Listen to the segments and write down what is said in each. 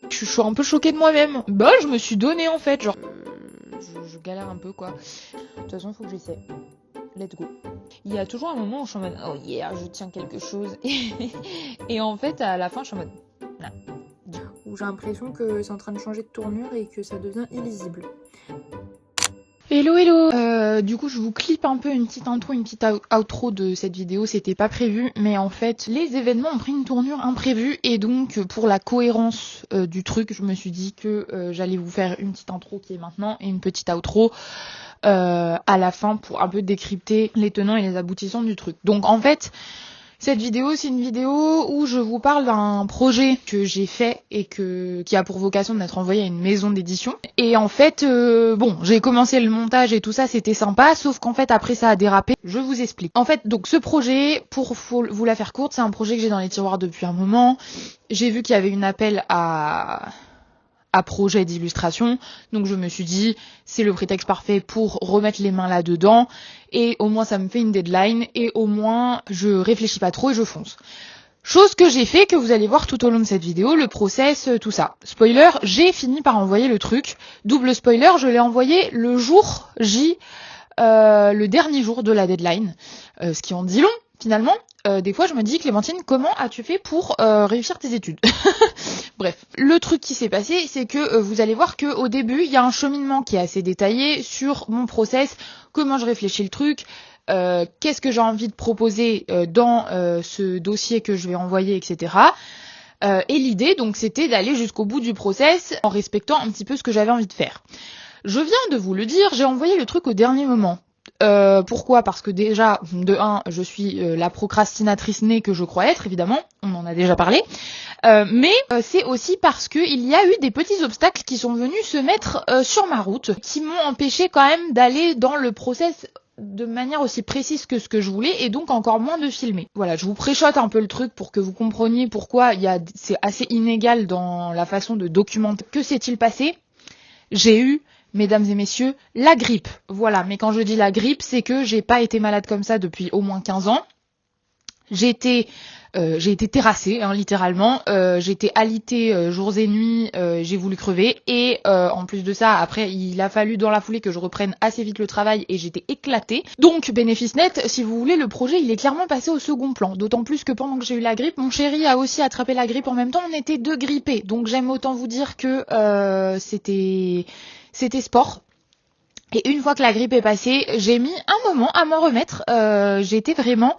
Je suis un peu choquée de moi-même. Bah, je me suis donnée en fait, genre. Je galère un peu quoi. De toute façon, faut que j'essaie. Let's go. Il y a toujours un moment où je suis en mode oh yeah, je tiens quelque chose. Et en fait, à la fin, je suis en mode nah. Où j'ai l'impression que c'est en train de changer de tournure et que ça devient illisible. Hello hello. Du coup je vous clip un peu une petite intro, une petite outro de cette vidéo, c'était pas prévu, mais en fait les événements ont pris une tournure imprévue et donc pour la cohérence du truc, je me suis dit que j'allais vous faire une petite intro qui est maintenant et une petite outro à la fin pour un peu décrypter les tenants et les aboutissants du truc. Donc en fait cette vidéo, c'est une vidéo où je vous parle d'un projet que j'ai fait et qui a pour vocation d'être envoyé à une maison d'édition. Et en fait, bon, j'ai commencé le montage et tout ça, c'était sympa, sauf qu'en fait, après, ça a dérapé. Je vous explique. En fait, donc ce projet, pour vous la faire courte, c'est un projet que j'ai dans les tiroirs depuis un moment. J'ai vu qu'il y avait une appel à projet d'illustration, donc je me suis dit c'est le prétexte parfait pour remettre les mains là-dedans et au moins ça me fait une deadline et au moins je réfléchis pas trop et je fonce. Chose que j'ai fait, que vous allez voir tout au long de cette vidéo, le process, tout ça. Spoiler, j'ai fini par envoyer le truc. Double spoiler, je l'ai envoyé le jour J, le dernier jour de la deadline, ce qui en dit long finalement. Des fois je me dis Clémentine, comment as-tu fait pour réussir tes études? Bref, le truc qui s'est passé, c'est que vous allez voir que au début, il y a un cheminement qui est assez détaillé sur mon process, comment je réfléchis le truc, qu'est-ce que j'ai envie de proposer dans ce dossier que je vais envoyer, etc. Et l'idée, donc, c'était d'aller jusqu'au bout du process en respectant un petit peu ce que j'avais envie de faire. Je viens de vous le dire, j'ai envoyé le truc au dernier moment. Pourquoi? Parce que déjà, de 1, je suis la procrastinatrice née que je crois être, évidemment, on en a déjà parlé. Mais c'est aussi parce qu'il y a eu des petits obstacles qui sont venus se mettre sur ma route, qui m'ont empêché quand même d'aller dans le process de manière aussi précise que ce que je voulais et donc encore moins de filmer. Voilà, je vous préchote un peu le truc pour que vous compreniez pourquoi c'est assez inégal dans la façon de documenter. Que s'est-il passé? J'ai eu, mesdames et messieurs, la grippe. Voilà, mais quand je dis la grippe, c'est que j'ai pas été malade comme ça depuis au moins 15 ans. J'ai été terrassée, hein, littéralement. J'ai été alitée jours et nuits. J'ai voulu crever. Et en plus de ça, après, il a fallu dans la foulée que je reprenne assez vite le travail et j'étais éclatée. Donc, bénéfice net, si vous voulez, le projet, il est clairement passé au second plan. D'autant plus que pendant que j'ai eu la grippe, mon chéri a aussi attrapé la grippe en même temps. On était deux grippés. Donc, j'aime autant vous dire que c'était sport. Et une fois que la grippe est passée, j'ai mis un moment à m'en remettre. J'étais vraiment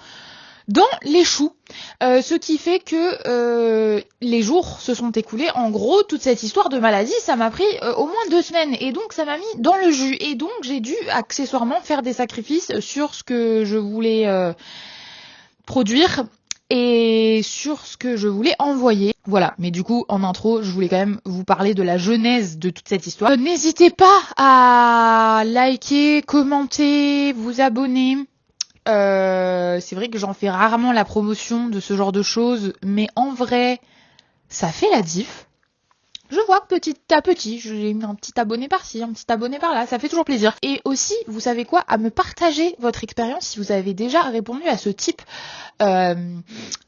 dans les choux. Ce qui fait que les jours se sont écoulés. En gros, toute cette histoire de maladie, ça m'a pris au moins 2 semaines. Et donc, ça m'a mis dans le jus. Et donc, j'ai dû accessoirement faire des sacrifices sur ce que je voulais produire et sur ce que je voulais envoyer. Voilà, mais du coup, en intro, je voulais quand même vous parler de la genèse de toute cette histoire. N'hésitez pas à liker, commenter, vous abonner. C'est vrai que j'en fais rarement la promotion de ce genre de choses, mais en vrai, ça fait la diff. Je vois que petit à petit, j'ai mis un petit abonné par-ci, un petit abonné par-là, ça fait toujours plaisir. Et aussi, vous savez quoi, à me partager votre expérience si vous avez déjà répondu à ce type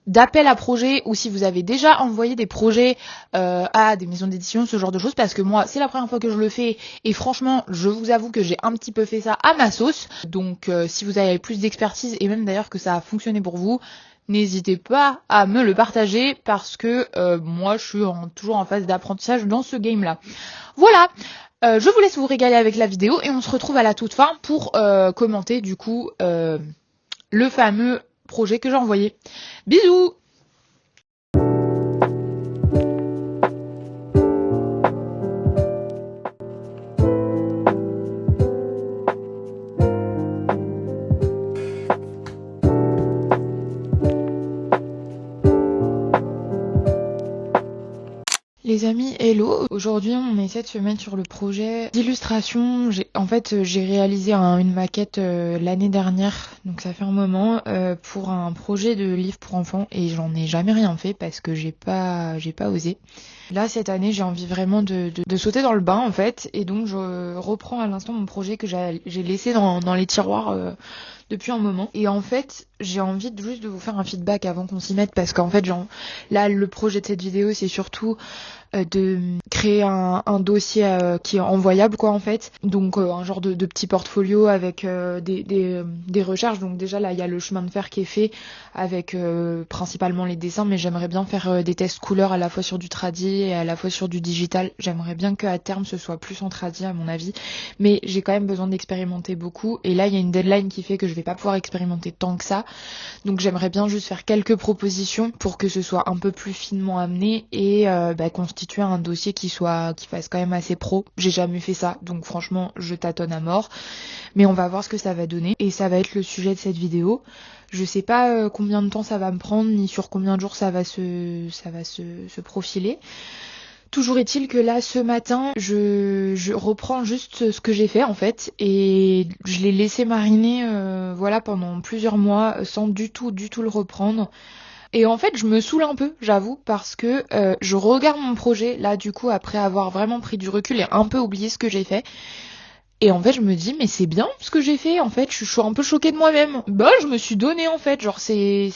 d'appel à projet ou si vous avez déjà envoyé des projets à des maisons d'édition, ce genre de choses, parce que moi, c'est la première fois que je le fais et franchement, je vous avoue que j'ai un petit peu fait ça à ma sauce. Donc, si vous avez plus d'expertise et même d'ailleurs que ça a fonctionné pour vous, n'hésitez pas à me le partager parce que moi je suis toujours en phase d'apprentissage dans ce game là. Voilà, je vous laisse vous régaler avec la vidéo et on se retrouve à la toute fin pour commenter du coup le fameux projet que j'ai envoyé. Bisous. Les amis, hello. Aujourd'hui, on essaie de se mettre sur le projet d'illustration. J'ai réalisé une maquette l'année dernière, donc ça fait un moment, pour un projet de livre pour enfants et j'en ai jamais rien fait parce que j'ai pas osé. Là, cette année, j'ai envie vraiment de sauter dans le bain en fait et donc je reprends à l'instant mon projet que j'ai laissé dans les tiroirs depuis un moment. Et en fait, j'ai envie juste de vous faire un feedback avant qu'on s'y mette parce qu'en fait, là, le projet de cette vidéo, c'est surtout de créer un dossier qui est envoyable quoi en fait. Donc un genre de petit portfolio avec des recherches. Donc déjà là il y a le chemin de fer qui est fait avec principalement les dessins, mais j'aimerais bien faire des tests couleurs à la fois sur du tradi et à la fois sur du digital. J'aimerais bien qu'à terme ce soit plus en tradi à mon avis, mais j'ai quand même besoin d'expérimenter beaucoup et là il y a une deadline qui fait que je vais pas pouvoir expérimenter tant que ça. Donc j'aimerais bien juste faire quelques propositions pour que ce soit un peu plus finement amené et constituer un dossier qui fasse quand même assez pro. J'ai jamais fait ça, donc franchement je tâtonne à mort. Mais on va voir ce que ça va donner et ça va être le sujet de cette vidéo. Je sais pas combien de temps ça va me prendre ni sur combien de jours ça va se profiler. Toujours est-il que là, ce matin, je reprends juste ce que j'ai fait en fait et je l'ai laissé mariner pendant plusieurs mois sans du tout le reprendre. Et en fait, je me saoule un peu, j'avoue, parce que je regarde mon projet là du coup après avoir vraiment pris du recul et un peu oublié ce que j'ai fait. Et en fait, je me dis mais c'est bien ce que j'ai fait. En fait, je suis un peu choquée de moi-même. Bah, je me suis donnée en fait, genre c'est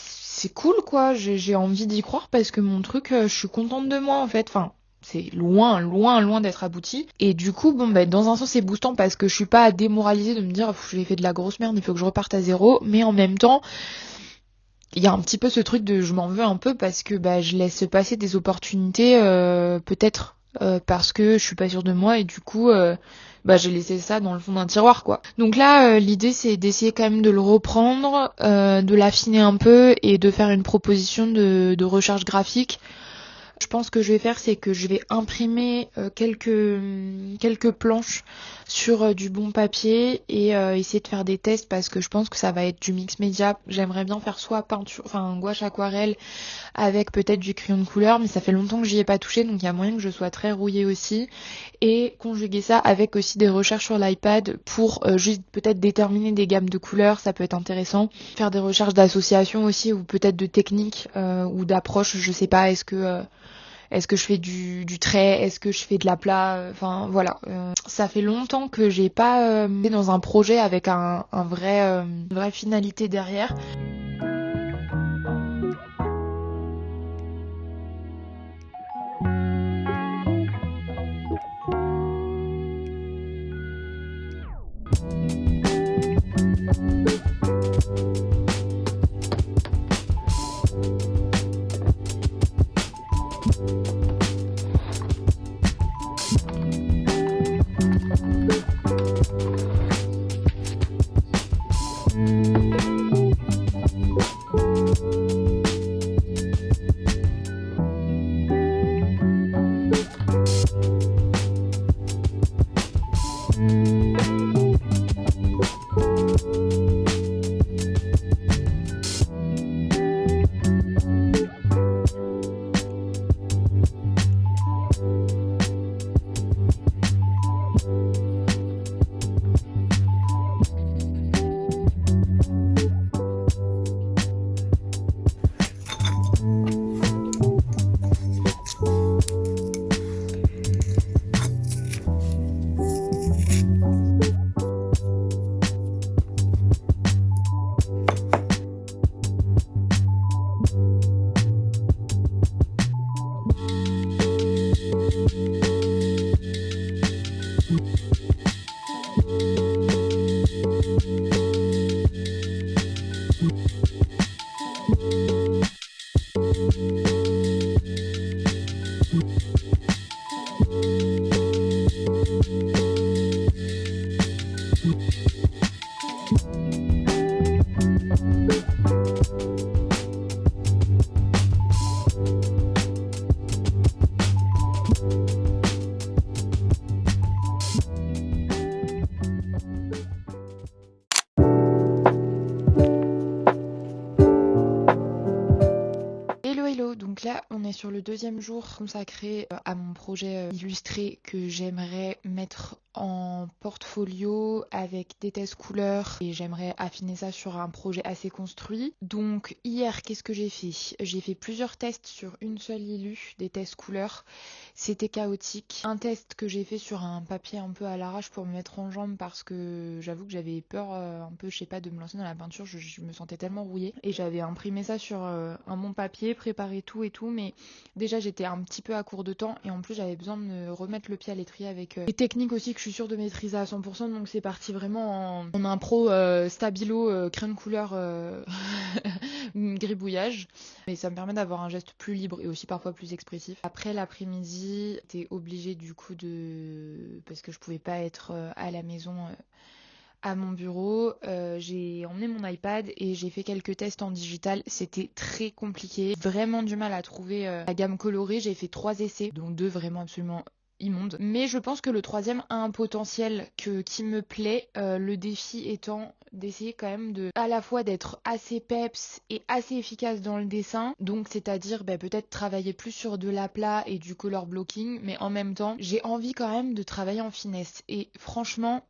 cool quoi. J'ai envie d'y croire parce que mon truc, je suis contente de moi en fait. Enfin, c'est loin d'être abouti. Et du coup, dans un sens, c'est boostant parce que je suis pas démoralisée de me dire j'ai fait de la grosse merde, il faut que je reparte à zéro. Mais en même temps, il y a un petit peu ce truc de je m'en veux un peu parce que je laisse passer des opportunités peut-être parce que je suis pas sûre de moi et du coup j'ai laissé ça dans le fond d'un tiroir quoi. Donc là l'idée c'est d'essayer quand même de le reprendre, de l'affiner un peu et de faire une proposition de recherche graphique. Je pense que je vais faire, c'est que je vais imprimer quelques planches sur du bon papier et essayer de faire des tests parce que je pense que ça va être du mix média. J'aimerais bien faire soit peinture, enfin gouache aquarelle avec peut-être du crayon de couleur, mais ça fait longtemps que j'y ai pas touché, donc il y a moyen que je sois très rouillée aussi. Et conjuguer ça avec aussi des recherches sur l'iPad pour juste peut-être déterminer des gammes de couleurs, ça peut être intéressant. Faire des recherches d'association aussi ou peut-être de techniques ou d'approches, je sais pas, est-ce que je fais du trait, est-ce que je fais de l'aplat, enfin voilà. Ça fait longtemps que j'ai pas été dans un projet avec une vraie finalité derrière. Donc là, on est sur le deuxième jour consacré à mon projet illustré que j'aimerais mettre en portfolio avec des tests couleurs et j'aimerais affiner ça sur un projet assez construit. Donc hier, qu'est-ce que j'ai fait? J'ai fait plusieurs tests sur une seule Lilu, des tests couleurs. C'était chaotique. Un test que j'ai fait sur un papier un peu à l'arrache pour me mettre en jambe parce que j'avoue que j'avais peur un peu, je sais pas, de me lancer dans la peinture. Je me sentais tellement rouillée et j'avais imprimé ça sur un bon papier, préparé tout et tout, mais déjà j'étais un petit peu à court de temps et en plus j'avais besoin de me remettre le pied à l'étrier avec des techniques aussi que je suis sûre de maîtriser à 100%, donc c'est parti vraiment en impro stabilo, crayon de couleur gribouillage, mais ça me permet d'avoir un geste plus libre et aussi parfois plus expressif. Après l'après-midi, j'étais obligée du coup parce que je pouvais pas être à la maison à mon bureau, j'ai emmené mon iPad et j'ai fait quelques tests en digital. C'était très compliqué, vraiment du mal à trouver la gamme colorée. J'ai fait 3 essais, dont 2 vraiment absolument immondes. Mais je pense que le troisième a un potentiel qui me plaît. Le défi étant d'essayer quand même à la fois d'être assez peps et assez efficace dans le dessin. Donc c'est-à-dire peut-être travailler plus sur de l'aplat et du color blocking, mais en même temps j'ai envie quand même de travailler en finesse. Et franchement,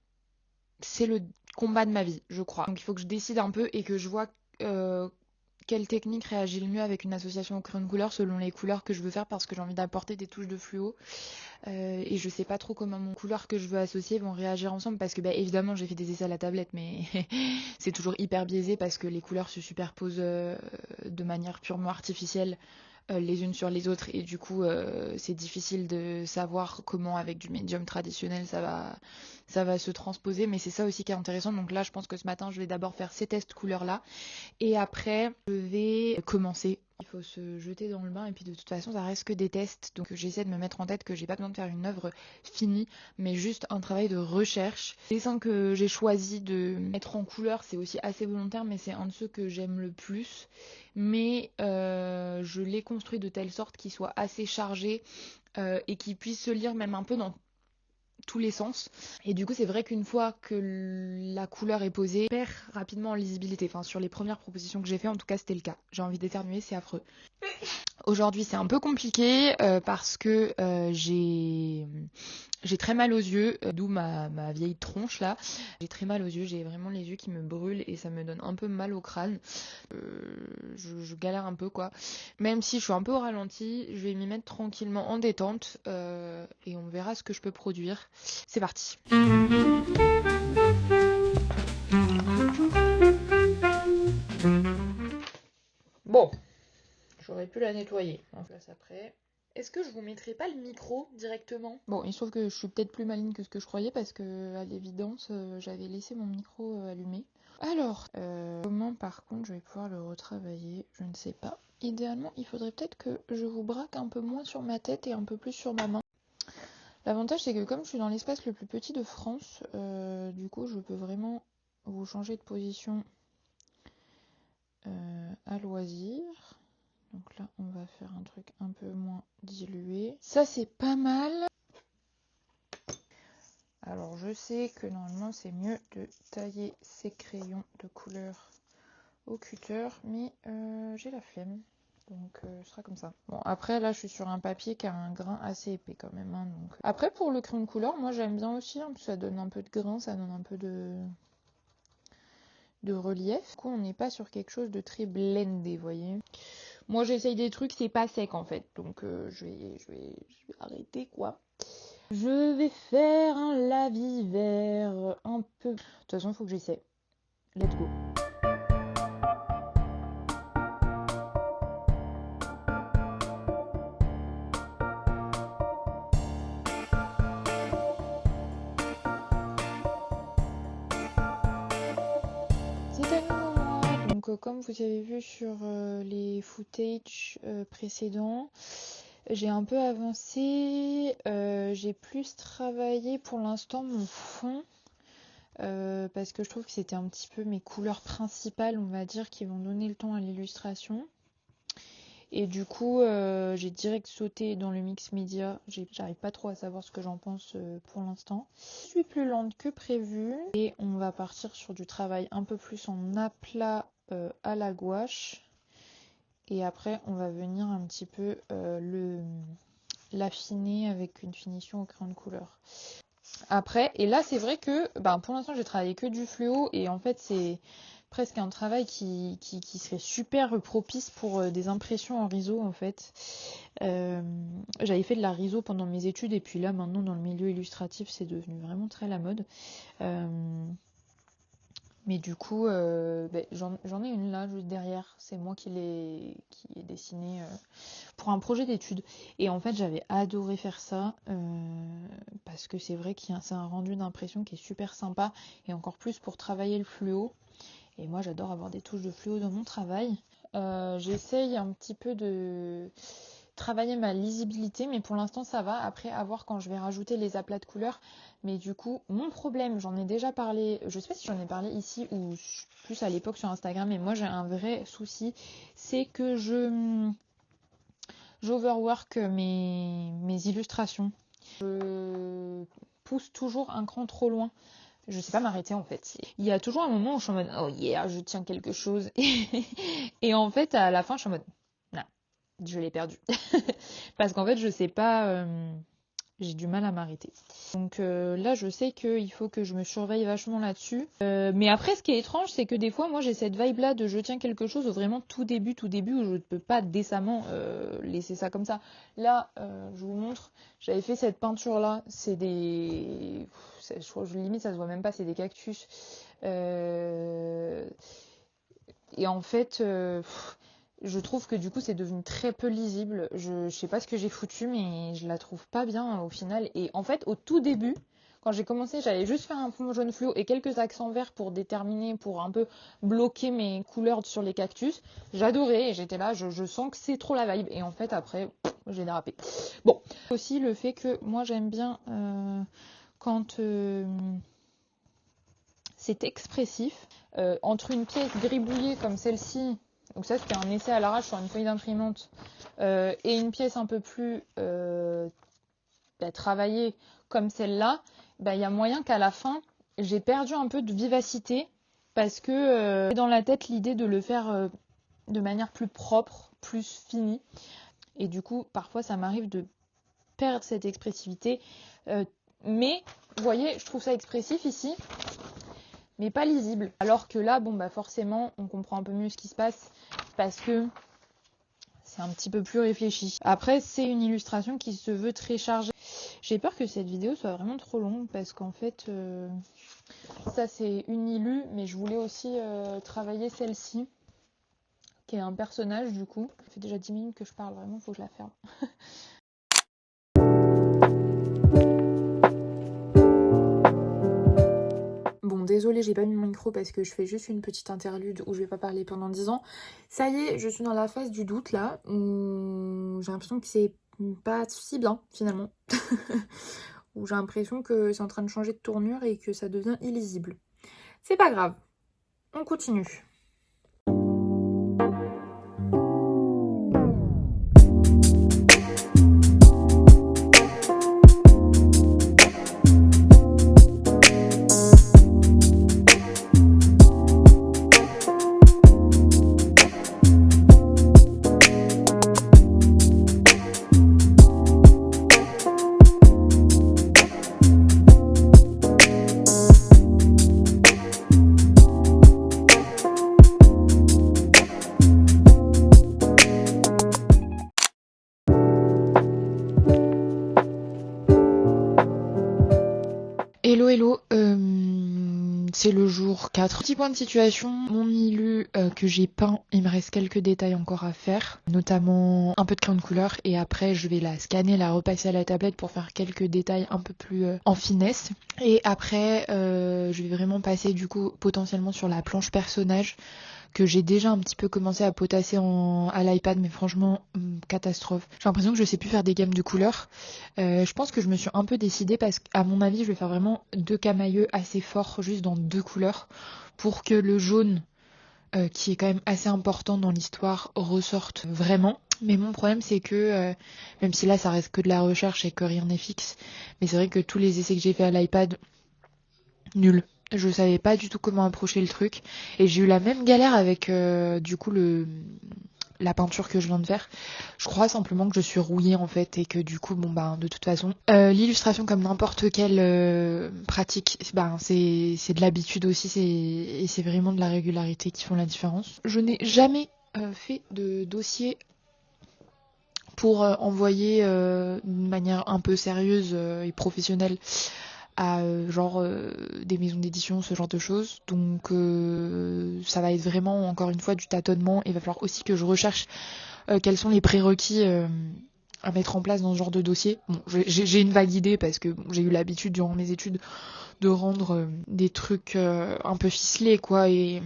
c'est le combat de ma vie, je crois. Donc il faut que je décide un peu et que je vois quelle technique réagit le mieux avec une association au crayon de couleur selon les couleurs que je veux faire parce que j'ai envie d'apporter des touches de fluo. Et je sais pas trop comment mon couleur que je veux associer vont réagir ensemble parce que évidemment j'ai fait des essais à la tablette mais c'est toujours hyper biaisé parce que les couleurs se superposent de manière purement artificielle les unes sur les autres et du coup c'est difficile de savoir comment avec du médium traditionnel ça va se transposer, mais c'est ça aussi qui est intéressant. Donc là je pense que ce matin je vais d'abord faire ces tests couleurs là et après je vais commencer. Il faut se jeter dans le bain et puis de toute façon ça reste que des tests, donc j'essaie de me mettre en tête que j'ai pas besoin de faire une œuvre finie mais juste un travail de recherche. Le dessin que j'ai choisi de mettre en couleur c'est aussi assez volontaire mais c'est un de ceux que j'aime le plus, mais je l'ai construit de telle sorte qu'il soit assez chargé et qu'il puisse se lire même un peu dans tous les sens. Et du coup, c'est vrai qu'une fois que la couleur est posée, perd rapidement en lisibilité. Enfin, sur les premières propositions que j'ai fait, en tout cas, c'était le cas. J'ai envie d'éternuer, c'est affreux. Aujourd'hui, c'est un peu compliqué parce que j'ai très mal aux yeux, d'où ma vieille tronche là. J'ai très mal aux yeux, j'ai vraiment les yeux qui me brûlent et ça me donne un peu mal au crâne. Je galère un peu quoi. Même si je suis un peu au ralenti, je vais m'y mettre tranquillement en détente et on verra ce que je peux produire. C'est parti. Bon, j'aurais pu la nettoyer. On place après. Est-ce que je vous mettrai pas le micro directement? Bon, il se trouve que je suis peut-être plus maligne que ce que je croyais parce que, à l'évidence, j'avais laissé mon micro allumé. Alors, comment par contre je vais pouvoir le retravailler? Je ne sais pas. Idéalement, il faudrait peut-être que je vous braque un peu moins sur ma tête et un peu plus sur ma main. L'avantage, c'est que comme je suis dans l'espace le plus petit de France, du coup, je peux vraiment vous changer de position à loisir. Donc là, on va faire un truc un peu moins dilué. Ça, c'est pas mal. Alors, je sais que normalement, c'est mieux de tailler ces crayons de couleur au cutter, mais j'ai la flemme. Donc, ce sera comme ça. Bon, après, là, je suis sur un papier qui a un grain assez épais quand même. Hein, donc... Après, pour le crayon de couleur, moi, j'aime bien aussi. Hein, ça donne un peu de grain, ça donne un peu de relief. Du coup, on n'est pas sur quelque chose de très blendé, vous voyez. Moi, j'essaye des trucs, c'est pas sec en fait. Donc, je vais arrêter quoi. Je vais faire un lavis vert un peu. De toute façon, il faut que j'essaie. Let's go. C'est à nouveau moi. Donc, comme vous avez vu sur les footage précédents, j'ai un peu avancé. J'ai plus travaillé pour l'instant mon fond. Parce que je trouve que c'était un petit peu mes couleurs principales, on va dire, qui vont donner le ton à l'illustration. Et du coup, j'ai direct sauté dans le mix média. J'arrive pas trop à savoir ce que j'en pense pour l'instant. Je suis plus lente que prévu. Et on va partir sur du travail un peu plus en aplat à la gouache. Et après, on va venir un petit peu l'affiner avec une finition au crayon de couleur. Après, et là c'est vrai que pour l'instant j'ai travaillé que du fluo et en fait c'est presque un travail qui serait super propice pour des impressions en riso en fait. J'avais fait de la riso pendant mes études et puis là maintenant dans le milieu illustratif c'est devenu vraiment très la mode. Euh, mais du coup j'en ai une là juste derrière, c'est moi qui ai dessiné pour un projet d'études. Et en fait, j'avais adoré faire ça parce que c'est vrai que c'est un rendu d'impression qui est super sympa et encore plus pour travailler le fluo. Et moi, j'adore avoir des touches de fluo dans mon travail. J'essaye un petit peu de travailler ma lisibilité, mais pour l'instant, ça va. Après, à voir quand je vais rajouter les aplats de couleurs. Mais du coup, mon problème, j'en ai déjà parlé, je sais pas si j'en ai parlé ici ou plus à l'époque sur Instagram, mais moi, j'ai un vrai souci, c'est que j'overwork mes illustrations. Je pousse toujours un cran trop loin. Je sais pas m'arrêter en fait. Il y a toujours un moment où je suis en mode oh yeah, je tiens quelque chose. Et en fait, à la fin, je suis en mode non, je l'ai perdu. Parce qu'en fait, je sais pas. J'ai du mal à m'arrêter. Donc là, je sais qu'il faut que je me surveille vachement là-dessus. Mais après, ce qui est étrange, c'est que des fois, moi, j'ai cette vibe-là de je tiens quelque chose au vraiment tout début, où je ne peux pas décemment laisser ça comme ça. Là, je vous montre, j'avais fait cette peinture-là. C'est des... Je crois, limite, ça se voit même pas, c'est des cactus. Et en fait... je trouve que du coup c'est devenu très peu lisible. Je sais pas ce que j'ai foutu, mais je la trouve pas bien au final. Et en fait, au tout début, quand j'ai commencé, j'allais juste faire un fond jaune fluo et quelques accents verts pour déterminer, pour un peu bloquer mes couleurs sur les cactus. J'adorais et j'étais là, je sens que c'est trop la vibe. Et en fait, après, j'ai dérapé. Bon, aussi le fait que moi j'aime bien quand c'est expressif. Entre une pièce gribouillée comme celle-ci, donc ça c'était un essai à l'arrache sur une feuille d'imprimante, et une pièce un peu plus travaillée comme celle-là, il y a moyen qu'à la fin j'ai perdu un peu de vivacité parce que j'ai dans la tête l'idée de le faire de manière plus propre, plus finie, et du coup parfois ça m'arrive de perdre cette expressivité, mais vous voyez, je trouve ça expressif ici, mais pas lisible. Alors que là, forcément, on comprend un peu mieux ce qui se passe parce que c'est un petit peu plus réfléchi. Après, c'est une illustration qui se veut très chargée. J'ai peur que cette vidéo soit vraiment trop longue parce qu'en fait, ça c'est une illu, mais je voulais aussi travailler celle-ci, qui est un personnage du coup. Ça fait déjà 10 minutes que je parle, vraiment, faut que je la ferme. Bon, désolée, j'ai pas mis mon micro parce que je fais juste une petite interlude où je vais pas parler pendant 10 ans. Ça y est, je suis dans la phase du doute là, où j'ai l'impression que c'est pas si bien finalement. Où j'ai l'impression que c'est en train de changer de tournure et que ça devient illisible. C'est pas grave, on continue. Hello hello, c'est le jour 4. Petit point de situation, mon illu que j'ai peint, il me reste quelques détails encore à faire, notamment un peu de crayon de couleur et après je vais la scanner, la repasser à la tablette pour faire quelques détails un peu plus en finesse. Et après je vais vraiment passer du coup potentiellement sur la planche personnage que j'ai déjà un petit peu commencé à potasser à l'iPad, mais franchement, catastrophe. J'ai l'impression que je sais plus faire des gammes de couleurs. Je pense que je me suis un peu décidée parce qu'à mon avis, je vais faire vraiment 2 camailleux assez forts, juste dans 2 couleurs, pour que le jaune, qui est quand même assez important dans l'histoire, ressorte vraiment. Mais mon problème, c'est que, même si là, ça reste que de la recherche et que rien n'est fixe, mais c'est vrai que tous les essais que j'ai fait à l'iPad, nul. Je savais pas du tout comment approcher le truc et j'ai eu la même galère avec du coup la peinture que je viens de faire. Je crois simplement que je suis rouillée en fait et que du coup de toute façon l'illustration comme n'importe quelle pratique, c'est de l'habitude aussi, et c'est vraiment de la régularité qui font la différence. Je n'ai jamais fait de dossier pour envoyer d'une manière un peu sérieuse et professionnelle à des maisons d'édition, ce genre de choses. Donc ça va être vraiment encore une fois du tâtonnement, et il va falloir aussi que je recherche quels sont les prérequis à mettre en place dans ce genre de dossier. Bon, j'ai une vague idée parce que j'ai eu l'habitude durant mes études de rendre des trucs un peu ficelés quoi, et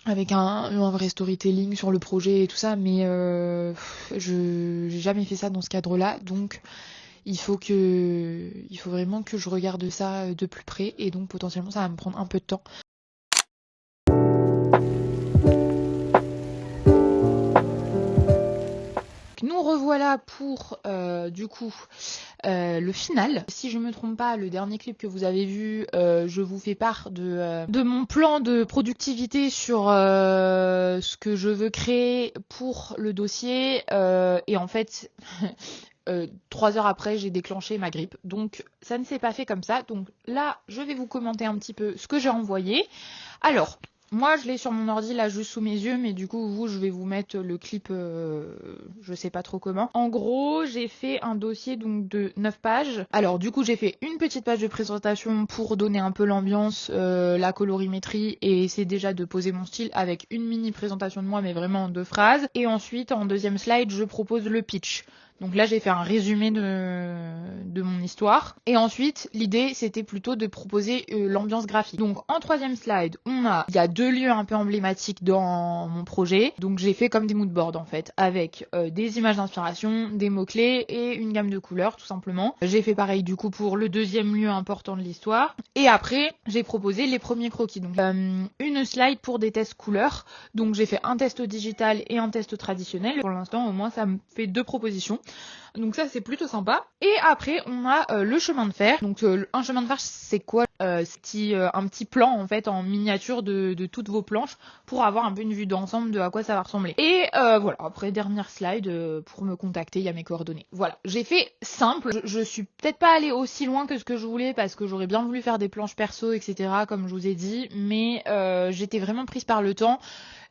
avec un vrai storytelling sur le projet et tout ça, mais je j'ai jamais fait ça dans ce cadre-là, donc il faut vraiment que je regarde ça de plus près, et donc potentiellement ça va me prendre un peu de temps. Nous revoilà pour du coup le final. Si je me trompe pas, le dernier clip que vous avez vu, je vous fais part de mon plan de productivité sur ce que je veux créer pour le dossier, et en fait 3 heures après j'ai déclenché ma grippe, donc ça ne s'est pas fait comme ça. Donc là je vais vous commenter un petit peu ce que j'ai envoyé. Alors moi je l'ai sur mon ordi là juste sous mes yeux, mais du coup je vais vous mettre le clip je sais pas trop comment. En gros j'ai fait un dossier donc de 9 pages. Alors du coup j'ai fait une petite page de présentation pour donner un peu l'ambiance, la colorimétrie, et c'est déjà de poser mon style avec une mini présentation de moi mais vraiment en 2 phrases. Et ensuite en deuxième slide je propose le pitch. Donc là j'ai fait un résumé de mon histoire, et ensuite l'idée c'était plutôt de proposer l'ambiance graphique. Donc en troisième slide il y a 2 lieux un peu emblématiques dans mon projet, donc j'ai fait comme des moodboards en fait, avec des images d'inspiration, des mots-clés et une gamme de couleurs tout simplement. J'ai fait pareil du coup pour le deuxième lieu important de l'histoire, et après j'ai proposé les premiers croquis. Donc une slide pour des tests couleurs, donc j'ai fait un test digital et un test traditionnel. Pour l'instant au moins ça me fait 2 propositions. Donc ça c'est plutôt sympa. Et après on a le chemin de fer. Donc un chemin de fer c'est quoi, c'est un petit plan en fait en miniature de toutes vos planches, pour avoir un peu une vue d'ensemble de à quoi ça va ressembler. Et voilà, après dernière slide, pour me contacter il y a mes coordonnées. Voilà, j'ai fait simple. Je suis peut-être pas allée aussi loin que ce que je voulais, parce que j'aurais bien voulu faire des planches perso etc comme je vous ai dit, mais j'étais vraiment prise par le temps.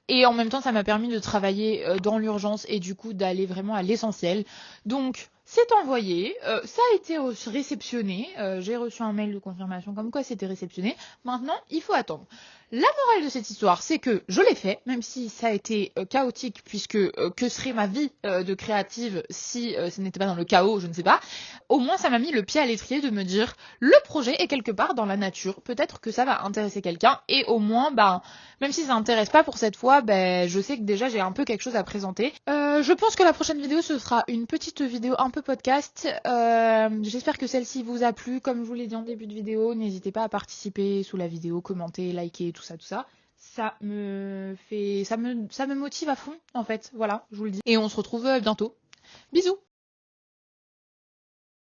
Et en même temps, ça m'a permis de travailler dans l'urgence et du coup d'aller vraiment à l'essentiel. Donc, c'est envoyé, ça a été réceptionné, j'ai reçu un mail de confirmation comme quoi c'était réceptionné. Maintenant, il faut attendre. La morale de cette histoire, c'est que je l'ai fait, même si ça a été chaotique, puisque que serait ma vie de créative si ce n'était pas dans le chaos, je ne sais pas. Au moins, ça m'a mis le pied à l'étrier de me dire, le projet est quelque part dans la nature, peut-être que ça va intéresser quelqu'un, et au moins, même si ça intéresse pas pour cette fois, je sais que déjà j'ai un peu quelque chose à présenter. Je pense que la prochaine vidéo ce sera une petite vidéo un peu podcast. J'espère que celle-ci vous a plu. Comme je vous l'ai dit en début de vidéo, n'hésitez pas à participer sous la vidéo, commenter, liker, tout ça. Ça me motive à fond en fait. Voilà, je vous le dis. Et on se retrouve bientôt. Bisous.